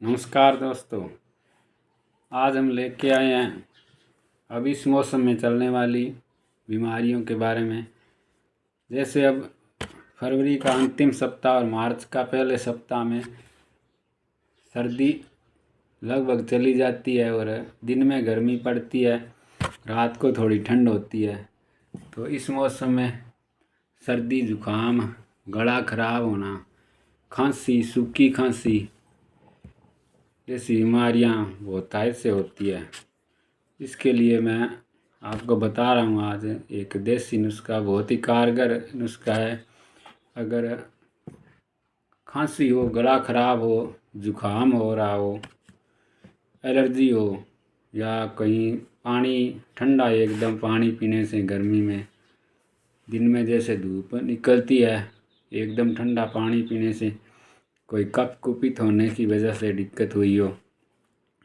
नमस्कार दोस्तों, आज हम लेके आए हैं अब इस मौसम में चलने वाली बीमारियों के बारे में। जैसे अब फरवरी का अंतिम सप्ताह और मार्च का पहले सप्ताह में सर्दी लगभग चली जाती है और दिन में गर्मी पड़ती है, रात को थोड़ी ठंड होती है। तो इस मौसम में सर्दी, जुकाम, गला खराब होना, खांसी, सूखी खांसी जैसी बीमारियाँ बहुतायत से होती है। इसके लिए मैं आपको बता रहा हूँ आज एक देसी नुस्खा, बहुत ही कारगर नुस्खा है। अगर खांसी हो, गला खराब हो, जुकाम हो रहा हो, एलर्जी हो या कहीं पानी ठंडा एकदम पानी पीने से गर्मी में, दिन में जैसे धूप निकलती है एकदम ठंडा पानी पीने से, कोई कफ कुपित होने की वजह से दिक्कत हुई हो,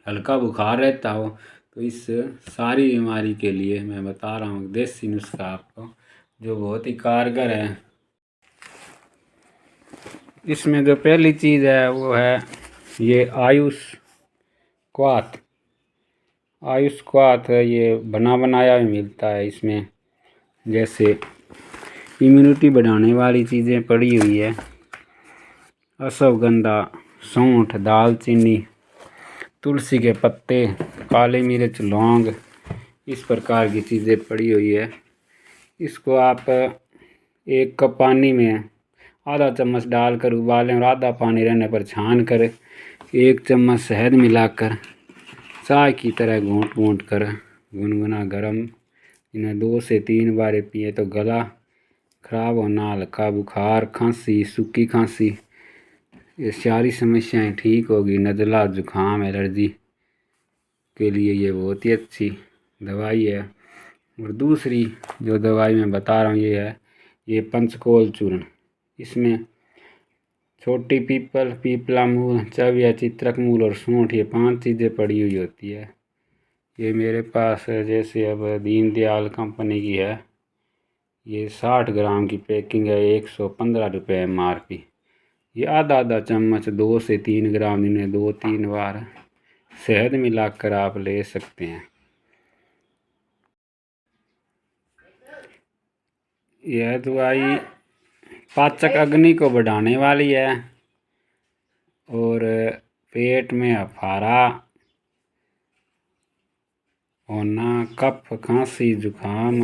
हल्का बुखार रहता हो, तो इस सारी बीमारी के लिए मैं बता रहा हूँ देसी नुस्खा आपको, जो बहुत ही कारगर है। इसमें जो पहली चीज़ है वो है ये आयुष क्वाथ। आयुष क्वाथ है, ये बना बनाया भी मिलता है। इसमें जैसे इम्यूनिटी बढ़ाने वाली चीज़ें पड़ी हुई है, अश्वगंधा, सौंठ, दालचीनी, तुलसी के पत्ते, काली मिर्च, लौंग, इस प्रकार की चीज़ें पड़ी हुई है। इसको आप एक कप पानी में आधा चम्मच डालकर उबालें और आधा पानी रहने पर छान कर 1 चम्मच शहद मिलाकर चाय की तरह घोंट घोंट कर गुनगुना गरम इन्हें 2 से 3 बार पिए तो गला खराब होना, हल्का बुखार, खांसी, सूखी खांसी, ये सारी समस्याएं ठीक होगी। नज़ला, जुकाम, एलर्जी के लिए ये बहुत ही अच्छी दवाई है। और दूसरी जो दवाई मैं बता रहा हूँ ये है ये पंचकोल चूर्ण। इसमें छोटी पीपल, पीपला मूल, चविया, चित्रक मूल और सूंठ, ये 5 चीज़ें पड़ी हुई होती है। ये मेरे पास जैसे अब दीनदयाल कंपनी की है, ये 60 ग्राम की पैकिंग है, 115 रुपये MRP। ये आधा आधा चम्मच 2 से 3 ग्राम, इन्हें 2-3 बार शहद मिलाकर आप ले सकते हैं। यह दवाई पाचक अग्नि को बढ़ाने वाली है और पेट में अफारा होना, कफ, खांसी, जुकाम,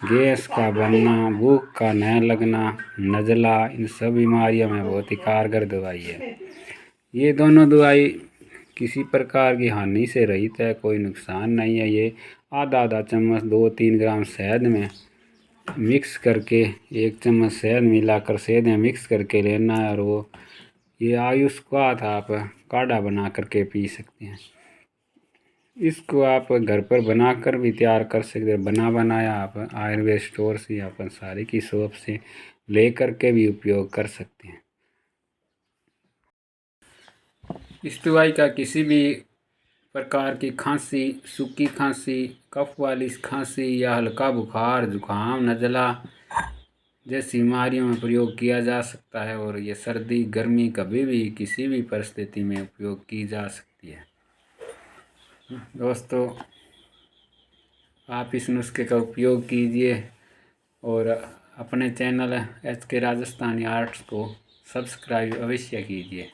गैस का बनना, भूख का न लगना, नज़ला, इन सब बीमारियों में बहुत ही कारगर दवाई है। ये दोनों दवाई किसी प्रकार की हानि से रहित है, कोई नुकसान नहीं है। ये आधा आधा चम्मच 2-3 ग्राम शहद में मिक्स करके 1 चम्मच शहद मिलाकर शहद में मिक्स करके लेना है। और वो ये आयुष क्वाथ आप काढ़ा बना करके पी सकते हैं। इसको आप घर पर बनाकर भी तैयार कर सकते हैं। बना बनाया आप आयुर्वेद स्टोर से या पंसारी की शॉप से ले करके भी उपयोग कर सकते हैं। इस दवाई का किसी भी प्रकार की खांसी, सूखी खांसी, कफ वाली खांसी या हल्का बुखार, जुकाम, नज़ला जैसी बीमारियों में प्रयोग किया जा सकता है। और ये सर्दी गर्मी कभी भी किसी भी परिस्थिति में उपयोग की जा सकती है। दोस्तों, आप इस नुस्खे का उपयोग कीजिए और अपने चैनल HK राजस्थानी आर्ट्स को सब्सक्राइब अवश्य कीजिए।